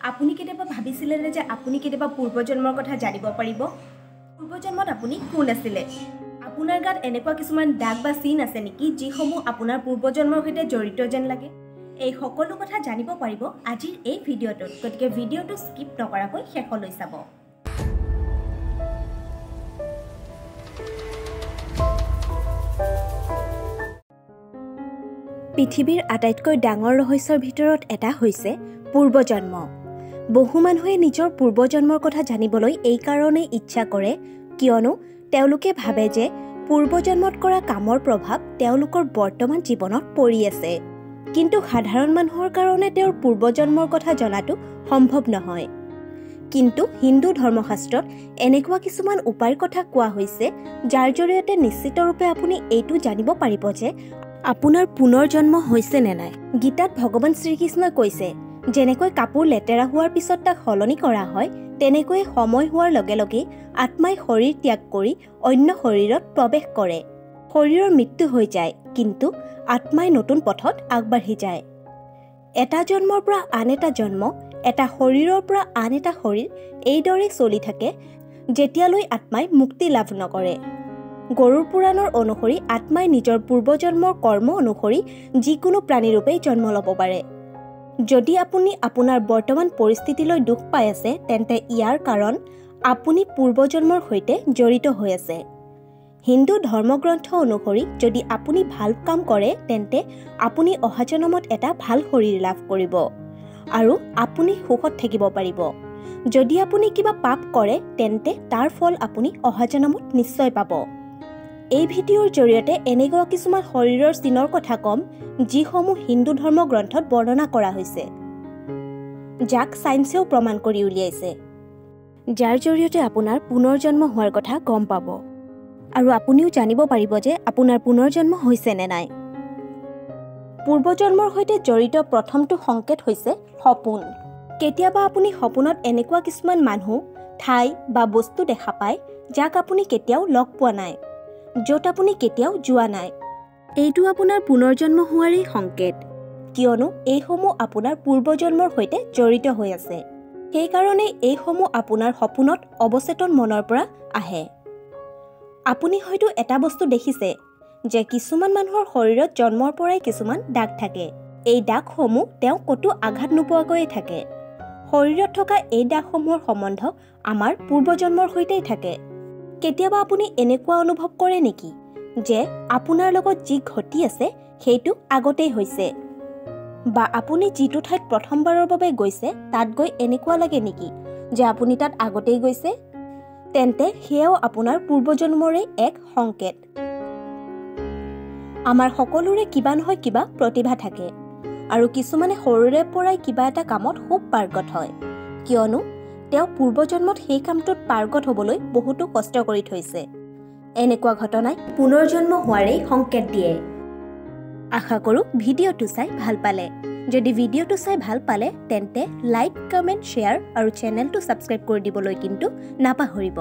আপুনি কেতিয়াবা ভাবিছিলে যে আপুনি কেতিয়াবা পূৰ্বজন্মৰ কথা জানিব পাৰিব? পূৰ্বজন্মত আপুনি কোন আছিলে? আপোনাৰ গাত এনেকুৱা কিছুমান দাগ বা চিন আছে নেকি যিসমূহ আপোনাৰ পূৰ্বজন্মৰ সৈতে জড়িত যেন লাগে? এই সকলো কথা জানিব পাৰিব আজিৰ এই ভিডিঅ'টোত, গতিকে ভিডিঅ'টো স্কিপ নকৰাকৈ শেষলৈ চাব। পৃথিৱীৰ আটাইতকৈ ডাঙৰ ৰহস্যৰ ভিতৰত এটা হৈছে পূৰ্বজন্ম। বহু মানুহে নিজৰ পূৰ্বজন্মৰ কথা জানিবলৈ এই কাৰণেই ইচ্ছা কৰে কিয়নো তেওঁলোকে ভাবে যে পূৰ্বজন্মত কৰা কামৰ প্ৰভাৱ তেওঁলোকৰ বৰ্তমান জীৱনত পৰি আছে। কিন্তু সাধাৰণ মানুহৰ কাৰণে তেওঁৰ পূৰ্বজন্মৰ কথা জনাটো সম্ভৱ নহয়। কিন্তু হিন্দু ধৰ্মশাস্ত্ৰত এনেকুৱা কিছুমান উপায়ৰ কথা কোৱা হৈছে যাৰ জৰিয়তে নিশ্চিতৰূপে আপুনি এইটো জানিব পাৰিব যে আপোনাৰ পুনৰ জন্ম হৈছে নে নাই। গীতাত ভগৱান শ্ৰীকৃষ্ণই কৈছে, যেনেকৈ কাপোৰ লেতেৰা হোৱাৰ পিছত তাক সলনি কৰা হয়, তেনেকৈয়ে সময় হোৱাৰ লগে লগে আত্মাই শৰীৰ ত্যাগ কৰি অন্য শৰীৰত প্ৰৱেশ কৰে। শৰীৰৰ মৃত্যু হৈ যায়, কিন্তু আত্মাই নতুন পথত আগবাঢ়ি যায়। এটা জন্মৰ পৰা আন এটা জন্ম, এটা শৰীৰৰ পৰা আন এটা শৰীৰ এইদৰে চলি থাকে যেতিয়ালৈ আত্মাই মুক্তি লাভ নকৰে। গৰুড় পুৰাণৰ অনুসৰি আত্মাই নিজৰ পূৰ্বজন্মৰ কৰ্ম অনুসৰি যিকোনো প্ৰাণীৰূপেই জন্ম ল'ব পাৰে। যদি আপুনি আপোনাৰ বৰ্তমান পৰিস্থিতিলৈ দুখ পাই আছে, তেন্তে ইয়াৰ কাৰণ আপুনি পূৰ্বজন্মৰ সৈতে জড়িত হৈ আছে। হিন্দু ধৰ্মগ্ৰন্থ অনুসৰি যদি আপুনি ভাল কাম কৰে তেন্তে আপুনি অহা জন্মত এটা ভাল শৰীৰ লাভ কৰিব আৰু আপুনি সুখত থাকিব পাৰিব। যদি আপুনি কিবা পাপ কৰে তেন্তে তাৰ ফল আপুনি অহা জন্মত নিশ্চয় পাব। এই ভিডিঅ'ৰ জৰিয়তে এনেকুৱা কিছুমান শৰীৰৰ চিনৰ কথা ক'ম যিসমূহ হিন্দু ধৰ্মগ্ৰন্থত বৰ্ণনা কৰা হৈছে, যাক ছায়েন্সেও প্ৰমাণ কৰি উলিয়াইছে, যাৰ জৰিয়তে আপোনাৰ পুনৰ জন্ম হোৱাৰ কথা গম পাব আৰু আপুনিও জানিব পাৰিব যে আপোনাৰ পুনৰ জন্ম হৈছে নে নাই। পূৰ্বজন্মৰ সৈতে জড়িত প্ৰথমটো সংকেত হৈছে সপোন। কেতিয়াবা আপুনি সপোনত এনেকুৱা কিছুমান মানুহ, ঠাই বা বস্তু দেখা পায় যাক আপুনি কেতিয়াও লগ পোৱা নাই, য'ত আপুনি কেতিয়াও যোৱা নাই। এইটো আপোনাৰ পুনৰ জন্ম হোৱাৰেই সংকেত, কিয়নো এইসমূহ আপোনাৰ পূৰ্বজন্মৰ সৈতে জড়িত হৈ আছে। সেইকাৰণে এইসমূহ আপোনাৰ সপোনত অৱচেতন মনৰ পৰা আহে। আপুনি হয়তো এটা বস্তু দেখিছে যে কিছুমান মানুহৰ শৰীৰত জন্মৰ পৰাই কিছুমান দাগ থাকে। এই দাগসমূহ তেওঁ ক'তো আঘাত নোপোৱাকৈয়ে থাকে। শৰীৰত থকা এই দাগসমূহৰ সম্বন্ধ আমাৰ পূৰ্বজন্মৰ সৈতেই থাকে। কেতিয়াবা আপুনি এনেকুৱা অনুভৱ কৰে নেকি যে আপোনাৰ লগত যি ঘটি আছে সেইটো আগতেই হৈছে? বা আপুনি যিটো ঠাইত প্ৰথমবাৰৰ বাবে গৈছে তাত গৈ এনেকুৱা লাগে নেকি যে আপুনি তাত আগতেই গৈছে? তেন্তে সেয়াও আপোনাৰ পূৰ্বজন্মৰে এক সংকেত। আমাৰ সকলোৰে কিবা নহয় কিবা প্ৰতিভা থাকে আৰু কিছুমানে সৰুৰে পৰাই কিবা এটা কামত খুব পাৰ্গত হয়, কিয়নো তেওঁ পূৰ্বজন্মত সেই কামটোত পাৰ্গত হ'বলৈ বহুতো কষ্ট কৰি থৈছে। এনেকুৱা ঘটনাই পুনৰ জন্ম হোৱাৰেই সংকেত দিয়ে। আশা কৰোঁ ভিডিঅ'টো চাই ভাল পালে। যদি ভিডিঅ'টো চাই ভাল পালে তেন্তে লাইক, কমেণ্ট, শ্বেয়াৰ আৰু চেনেলটো ছাবস্ক্ৰাইব কৰি দিবলৈ কিন্তু নাপাহৰিব।